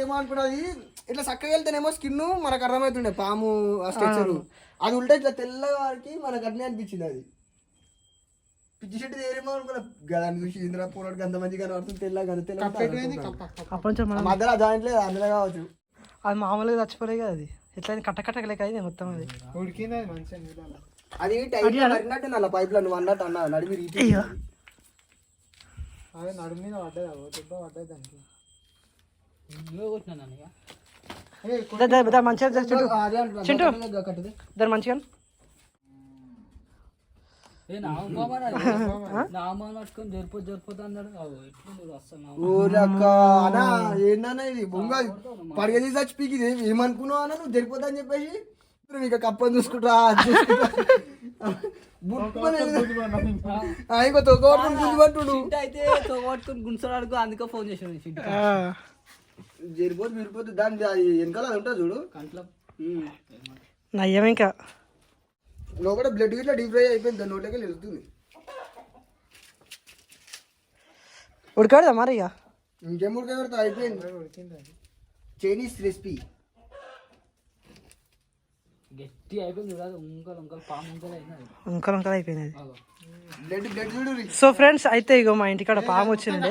ఏమో అనుకున్నది ఇట్లా చక్కగా వెళ్తేనేమో స్కిన్ మనకు అర్థమవుతుండే పాము ఆ స్ట్రక్చర్, అది ఉంటే ఇట్లా తెల్లవారికి మనకు అట్లే అనిపించింది. అది పిచ్చి చెట్టు ఏరేమో అనుకున్నా గదాన్ని చూసి ఇంద్ర పోరాడికి అంత మంచిగా కనబడుతుంది తెల్లగా మధ్యలో దాంట్లో అందులో కావచ్చు. అది మామూలుగా చచ్చిపోలే కదా, అది ఎట్లా కట్ట లేక అయింది మొత్తం. అది ఉడికింది అది మంచిగా. అది టైట్ నల్ల పైప్ లో నువ్వు అన్నట్టు అన్నా నడిమి అదే నడుము మీద పడ్డది, పడ్డది దానికి మంచిగా చింటూ దాని మంచిగా ఏందన్నా ఇది బొంగ పడిగేసి చచ్చిపోయి ఏమనుకున్నావు అన్న నువ్వు జరిపోతా అని చెప్పేసి ఇక కప్పని చూసుకుంటా ఇంకో తొక్కబట్టుకుని గుంజుపట్టుడు అయితే తొక్కబట్టుకుని గుంజాడుకో అందుకే ఫోన్ చేసాను. జరిపోతే విరిపోతే దాని వెనకాల అది ఉంటుంది చూడు కంట్లో నయ్యం. ఇంకా లోపల బ్లడ్ ఇట్లా డీప్ ఫ్రై అయిపోయింది, దాని నోట్లోకి వెళ్తుంది. ఉడకడదా మరి ఇక ఇంకేం ఉడకబెడతా అయిపోయింది. చైనీస్ రెసిపీ గట్టి అయిపోయింది కాదు, ఉంకలు అయిపోయినది. బ్లడ్ చూడు. సో ఫ్రెండ్స్ అయితే ఇగో మా ఇంటికాడ పాము వచ్చిండే,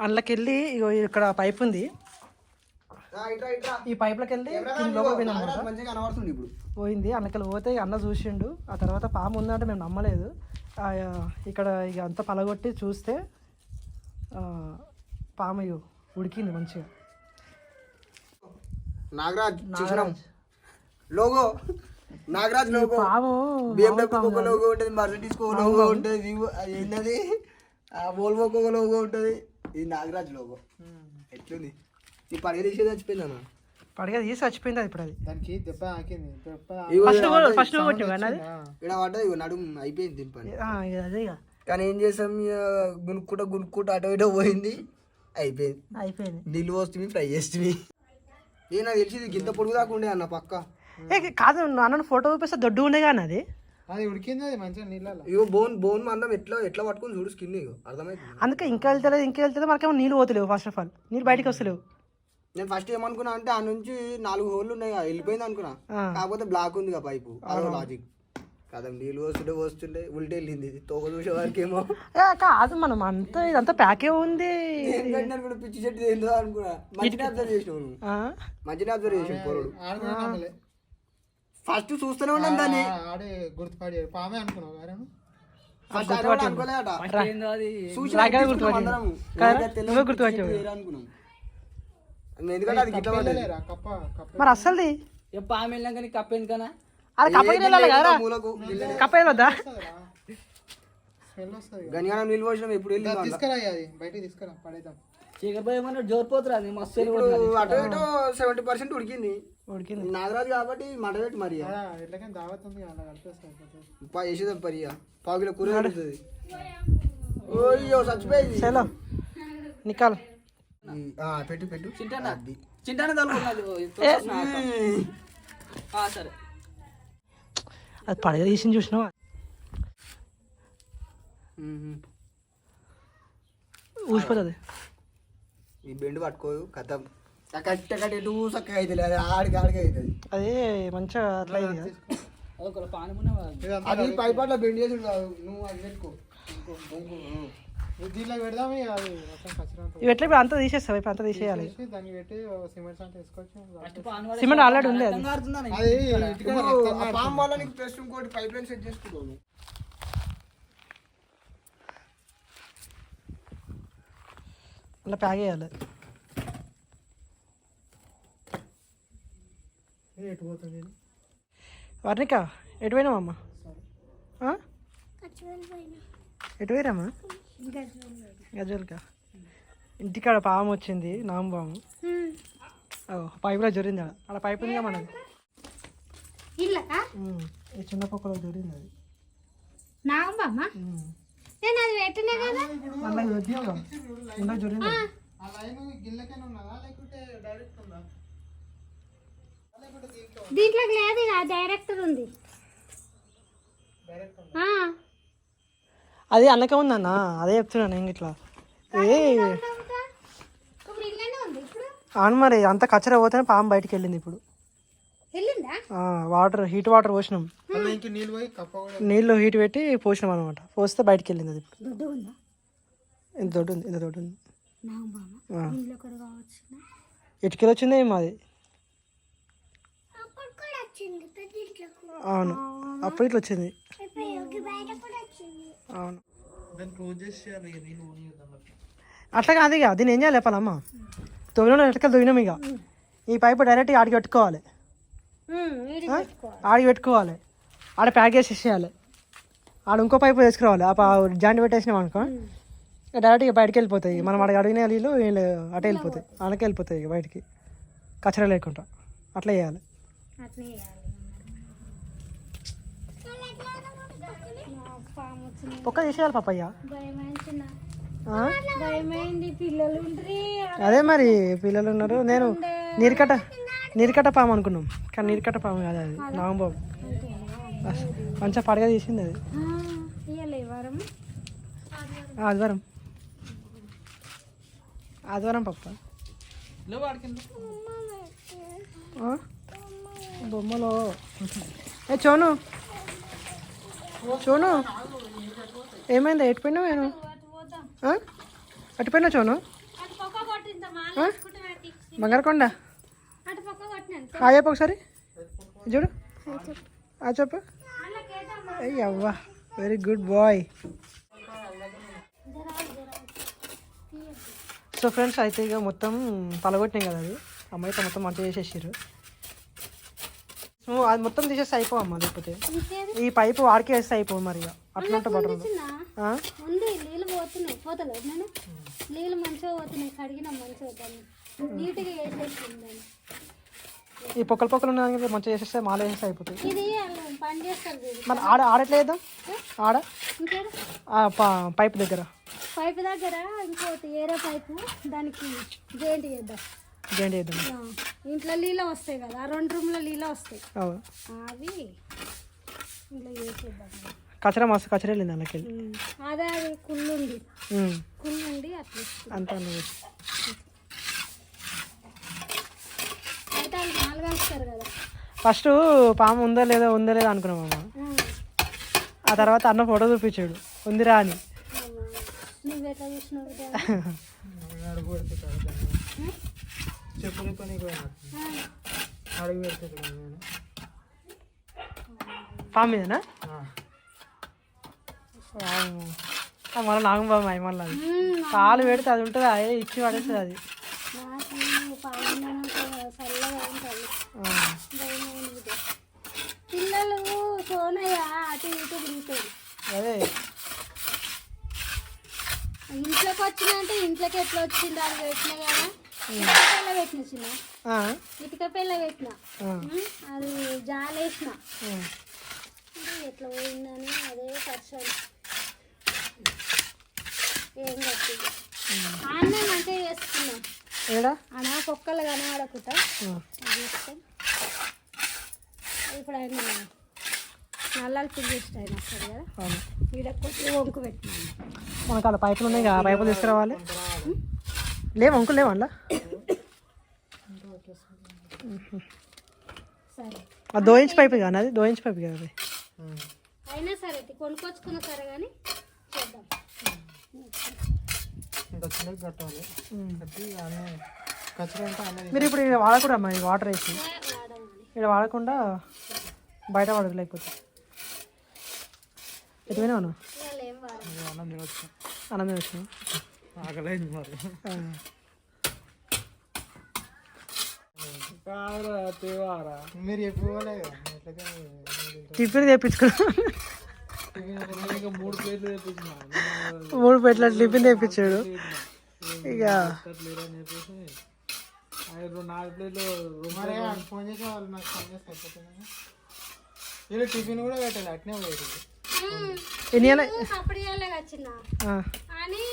అందులోకి వెళ్ళి ఇగో ఇక్కడ పైప్ ఉంది, ఈ పైప్లోకి వెళ్ళి పోయింది. అందుకెళ్ళి పోతే అన్న చూసిండు. ఆ తర్వాత పాము ఉందంటే మేము నమ్మలేదు. ఇక్కడ ఇక అంతా పలగొట్టి చూస్తే పాము ఉడికింది మంచిగా. నాగరాజ్ లోగో, నాగరాజ్ లోగో, పాము BMW లోగో ఉంటుంది, మర్సిడీస్ లోగో ఉంటుంది, ఏంటది వోల్వో లోగో ఉంటుంది, ఇది నాగరాజ్ లోగో. ఎట్లుంది ఈ పడగ తీసేది చచ్చిపోయింది అన్న, పడగ తీసి చచ్చిపోయింది. అది ఇప్పుడు అది దానికి దెబ్బ ఆకింది, ఫస్ట్ ఇక్కడ పడ్డది నడుము అయిపోయింది దింపని. అదే కానీ ఏం చేసాం, గునుక్కుంటా అటో ఇటో పోయింది, అయిపోయింది. నీళ్ళు పోస్తుంది, ఫ్రై చేస్తుంది. ఏ నాకు తెలిసి గింత పొడుగు దాకా ఉండే అన్న పక్క. కాదు అన్న ఫోటో చూపిస్తే దొడ్డు ఉండే కానీ అది ఉడికింది, అది మంచిగా నీళ్ళలో. ఇగో బోన్ మందం ఎట్లా పట్టుకుని చూడు స్కిన్, ఇగో అర్థమైంది. అందుకే ఇంకా వెళ్తే మనకేమో నీళ్ళు పోతలేవు. ఫస్ట్ ఆఫ్ ఆల్ నీళ్ళు బయటకు వస్తలేవు. నేను ఫస్ట్ ఏమనుకున్నా అంటే ఆ నుంచి 4 హోళ్ళు ఉన్నాయి, వెళ్ళిపోయింది అనుకున్నా. కాకపోతే బ్లాక్ ఉంది పైపు, అదో లాజిక్ కదా. నీళ్ళు వస్తుండే ఉల్టీ వెళ్ళింది, తోక చూసే వారికి ఏమో కాదు. మనం అంతా ఇదంతా ప్యాకే ఉంది. పిచ్చి చెట్టు ఏందో అనుకున్నా. మంచిగా అబ్జర్వ్ చేసినావు, మంచిగా అబ్జర్వ్ చేసాను పోరుడు. ఫస్ట్ చూస్తూనే ఉన్నాం దాన్ని, గుర్తుపడి పామే అనుకున్నావు అనుకున్నాం. ఎందుకంటే అది గిట్ల మరి అస్సలు పాము వెళ్ళాం కానీ కప్పేంది కదా, అది కప్ప మూలకు కప్ప వెళ్ళొద్దా? గనిగానం నీళ్ళు పోసినాం, ఎప్పుడు తీసుకురా అది బయటకి తీసుకురా పడేద్దాం. చీకపోయేమన్నా జోరిపోతురా మస్తు. అటు ఇటు 70% ఉడికింది. నాగరాజు కాబట్టి మడబెట్టి మరి చేసేదాం పరి 1/4 కిలో కూర పడుతుంది. ఓయ్యో చచ్చిపోయింది. నికాల్ పెట్టు చింటానే సరే. అది పడగ తీసి చూసినావా? ఊసిపోతుంది. ఈ బెండు పట్టుకోదు కథ కట్ట ఎటు చక్కగా అవుతుంది, అది ఆడికి అవుతుంది. అదే మంచిగా అట్లా అది పైపాట్లో బెండ్ చేసి నువ్వు అది పెట్టుకో. దీంట్లో పెడదాం. ఇవి ఎట్లా అంతా తీసేస్తావు, ఇప్పుడు అంతా తీసేయాలి. దాన్ని పెట్టి సిమెంట్ అంటే వేసుకోవచ్చు. సిమెంట్ ఆల్రెడీ ఉంది. అది పాము వల్ల నీకు ప్లస్ ఇంకోటి పైప్ లైన్ సెట్ చేసుకుంటావు. అలా ప్యాక్ చేయాలి. ఎటు పోతుంది వర్ణిక? ఎటు పోయినావమ్మా? ఎటు పోయిరామ్మా? గజ్వల్కా. ఇంటికాడ పాము వచ్చింది, నాము పాము. పైపులో జొరింది. అలా పైపు ఉందిగా మనది, ఈ చిన్న పొక్కలో జొరింది. అది జొరింది. దీంట్లో లేదు, డైరెక్టర్ ఉంది. అది అన్నకే ఉందన్న, అదే చెప్తున్నాను నేను ఇట్లా. అవును మరి అంత కచ్చర పోతేనే పాము బయటికి వెళ్ళింది ఇప్పుడు. వెళ్ళిందా? వాటర్ హీట్ వాటర్ పోసినాం, మళ్ళీ ఇంక నీళ్ళు పోయి కప్ప కూడా నీళ్ళు హీట్ పెట్టి పోసినాం అనమాట. పోస్తే బయటికి వెళ్ళింది అది. ఇప్పుడు దొడ్డు ఉందా? ఇంత దొడ్డు ఉంది, ఇంత దొడ్డు ఉంది. నా బామ ఇంట్లో కూడా కావచ్చు. ఎటుకెళ్ళి వచ్చింది ఏమో అది. అవును అప్పుడు ఇట్లా వచ్చింది. అవును దాన్ని క్లోజ్ చేసేయాలి ఇక నీళ్ళు పోనీయద్దాం. అట్లా కాదు ఇక దీన్ని ఏం చేయాలి చెప్పాలమ్మా. తొవ్విన ఎటుకెళ్ళి తొవ్వినాం ఇక ఈ పైపు డైరెక్ట్ ఆడికి పెట్టుకోవాలి, ఆడికి పెట్టుకోవాలి, ఆడ ప్యాక్ చేసేసేయాలి. ఆడ ఇంకో పైపు తీసుకురావాలి. ఆ జాయింట్ పెట్టేసినాం అనుకో డైరెక్ట్ ఇక బయటకు వెళ్ళిపోతాయి. మనం అడిగి అడిగిన నీళ్ళు వీళ్ళు అటే వెళ్ళిపోతాయి, ఆడకి వెళ్ళిపోతాయి ఇక బయటికి కచరా లేకుండా. అట్లా చేయాలి. ఒక్క తీసేయాలి పప్పయ్య. అదే మరి పిల్లలు ఉన్నారు. నేను నీరికట్ట పాము అనుకున్నాం, కానీ నీరికట్ట పాము కాదు అది, నాగంబాబు. మంచిగా పడగా తీసింది అది. ఆదివారం పప్ప. బొమ్మలో చోను ఏమైంది? ఎటుపోయినావు? నేను అటుపోయినా చోను బంగారకొండ. హాయ్ చెప్పు ఒకసారి, చూడు చెప్పు. అయ్యవ్వా very good boy. So friends అయితే ఇక మొత్తం పలగొట్టినాం కదా, అది అమ్మాయితో మొత్తం మంచిగా చేసేసారు. అది మొత్తం తీసేస్తే అయిపోవమ్మా, లేకపోతే ఈ పైపు వాడికి వేస్తే అయిపోవు మరి. అట్లా ఉంటే బటర్ నీళ్ళు పోతున్నాయి, పోతలేదు నేను నీళ్ళు మంచిగా పోతున్నాయి, కడిగినా మంచిగా నీట్గా వేసేసింది. ఈ పొక్కలు ఉన్నాయి మంచిగా చేసేస్తే మాల వేసేస్తే అయిపోతుంది. ఇది పని చేస్తారు మరి ఆడెట్లా వేద్దాం? ఆడ పైపు దగ్గర ఇంకోటి ఏరే పైపు దానికి జైంట్ చేద్దాం. ఇంట్లో నీళ్ళు వస్తాయి కదా, 2 రూమ్లో నీళ్ళు వస్తాయి, అవి ఇంట్లో చేసేద్దాం. కచరా మస్తు కచరా వెళ్ళింది అన్నకెళ్ళి. అదే అది కుళ్ళుండి అట్లా అంతా అయితే వాళ్ళు 4 వేస్తారు కదా. ఫస్ట్ పాము ఉందో లేదో అనుకున్నామమ్మ. ఆ తర్వాత అన్న ఫోటో చూపించాడు ఉందిరా అని. నువ్వెట్లా చూసినావు? పాము మీదనా? మళ్ళీ నాగంబాబు మళ్ళీ అది కాలు పెడితే అది ఉంటుంది, అదే ఇచ్చి పడేస్తుంది అది. పిల్లలు సోనయ్య అటు ఇటు తిరుగుతాయి. అదే ఇంట్లోకి వచ్చిందంటే ఇంట్లోకి ఎట్లా వచ్చింది అది పెట్టినా కదా, పెట్టిన చిన్న ఇటుక పిల్ల పెట్టిన, అది జాలేసిన ఎట్లా పోయిందని అదే పరిచయం. ఏం కట్టింది అన్న మంచిగా చేసుకున్నాం అన్న, కుక్కలు కనబడకుండా చేస్తాం. ఇప్పుడు ఆయన నల్లాలు పిల్లిస్ట్ ఆయన వస్తారు కదా, వీడకొచ్చి వంకు పెట్టినాను. మనకు అలా పైపులు ఉన్నాయి కదా, పైపులు తీసుకురావాలి. లేవు వంకులు లేవు అలా. అది 2 ఇంచ్ పైపు కానీ, అది 2 ఇంచ్ పైపు కదా. అది అయినా సరే కొనుక్కొచ్చుకున్నా సరే కానీ చేద్దాం. మీరు ఇప్పుడు ఇక్కడ వాడకూడదు అమ్మా, వాటర్ వేసి ఇక్కడ వాడకుండా బయట వాడదు. లేకపోతే ఎటువైనా అన్నం వచ్చిన మీరు ఎప్పుడు టిఫిన్ తెప్పించుకున్నాం. 3 ప్లేట్ల టిఫిన్ తెప్పించాడు. ఇక 4 ప్లేట్లు ఫోన్ చేసే వాళ్ళు నాకు ఫోన్ చేస్తే అయిపోతుంది. వీళ్ళు టిఫిన్ కూడా పెట్టాలి, అట్నే పోయింది. అప్పుడు వచ్చిన అని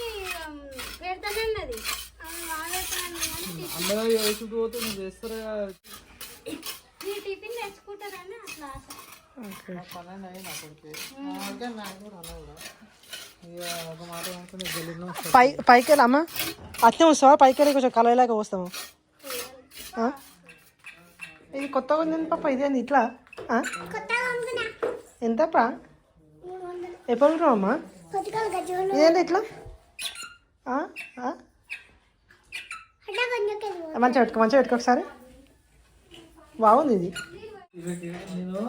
పెడతానన్నది. టిఫిన్ తెచ్చుకుంటారని అట్లా పైకి వెళ్ళి అమ్మ అట్నే వస్తావా? పైకి వెళ్ళి కొంచెం కలవలేక వస్తాము. ఇది కొత్తగా ఉంది పాప, ఇదేంది ఇట్లా? ఎంతప్పా? ఎప్పుడు కొనుక్కున్నావమ్మా? ఇదేంటి ఇట్లా? మంచిగా పెట్టుకో ఒకసారి. బాగుంది ఇది. నేను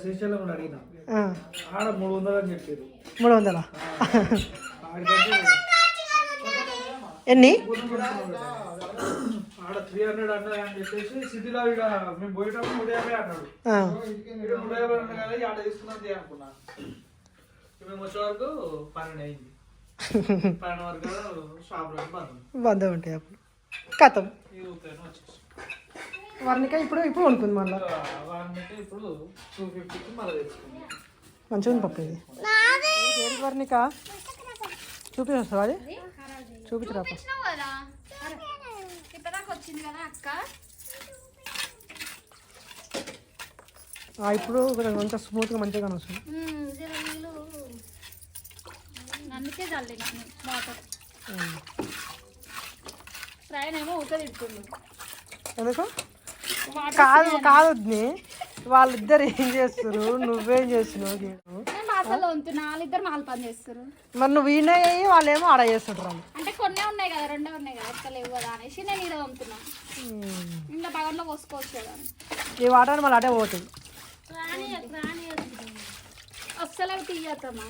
శ్రీశైలం అడిగిన ఆడ 300 అని చెప్పారు. 300? ఎన్ని? ఆడ 300 అన్నది అని చెప్పేసి సిటీలో ఇక మేము పోయేటప్పుడు 150 అన్నాడు. 150 అన్నా కదా ఆడ తీసుకున్నది అనుకున్నా. మేము వచ్చే వరకు 12 అయింది. 12 వరకు షాప్లో బంద్ ఉంటాయి అప్పుడు. కథం ఈ రూపాయలు వచ్చేసి వర్ణిక ఇప్పుడు కొనుక్కుంది మళ్ళీ. ఇప్పుడు 250కి మళ్ళీ తెచ్చుకుంది. మంచిగా ఉంది పప్పు ఇది. ఏది వర్ణిక? చూపించొస్తావా? అది చూపించరా ఇప్పుడు కొంచెం స్మూత్గా మంచిగా వస్తుంది. అందుకే చల్లిన వాటర్. ఫ్రైన్ ఏమో ఊక తిడుతుంది. ఎందుకు? కాదు వాళ్ళిద్దరు ఏం చేస్తారు, నువ్వేం చేస్తున్నావు? నేను బాసల్లో ఉంటున్నా, వాళ్ళిద్దరు మాల పని చేస్తారు. మరి నువ్వు ఈయన వాళ్ళేమో ఆడ చేస్తుంటారు వాళ్ళు. అంటే కొన్నే ఉన్నాయి కదా, 2 ఉన్నాయి కదా, ఎక్కడ లేవు కదా అనేసి నేను ఈడ పంపుతున్నా. ఇంకా బగర్లో పోసుకోవచ్చు కదా. ఈ వాటర్ మళ్ళీ అటే పోతుంది. అస్సలు అవి తీయత్తమ్మా.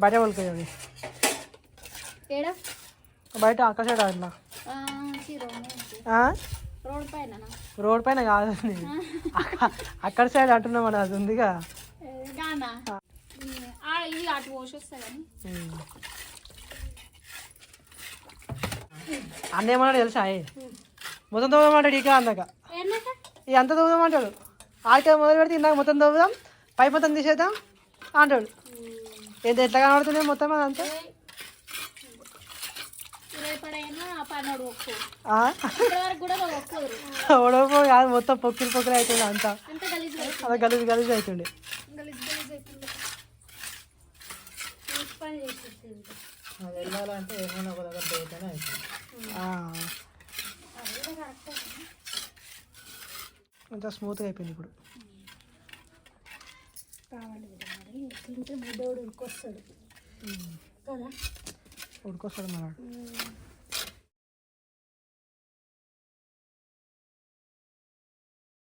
బయట వాళ్ళకి ఏడా బయట అక్కడ సైడ్ అట్లా రోడ్ పైన. రోడ్ పైన కాదు, అక్కడ సైడ్ అంటున్నాం అని. అది ఉందిగా ఇవి అటు పోసి వస్తాయి కానీ అన్న ఏమన్నాడు తెలుసా? మొత్తం తవ్వమంటాడు ఇక అందాక. ఇక అంత తవ్వుదామంటాడు. ఆడికే మొదలు పెడితే ఇందాక మొత్తం తవ్వుదాం, పై మొత్తం తీసేద్దాం అంటాడు. ఏంటి ఎట్లా కనబడుతున్నాయి మొత్తం అదంతా? ఓడపో కాదు, మొత్తం పొక్కులు అవుతుంది అంతా. అలా గలీజ్ అవుతుండే. వెళ్ళాలంటే ఏమైనా ఒక దగ్గర పోతేనే అవుతుంది. కొంచెం స్మూత్గా అయిపోయింది ఇప్పుడు. ఉడికొస్తాడు మరి.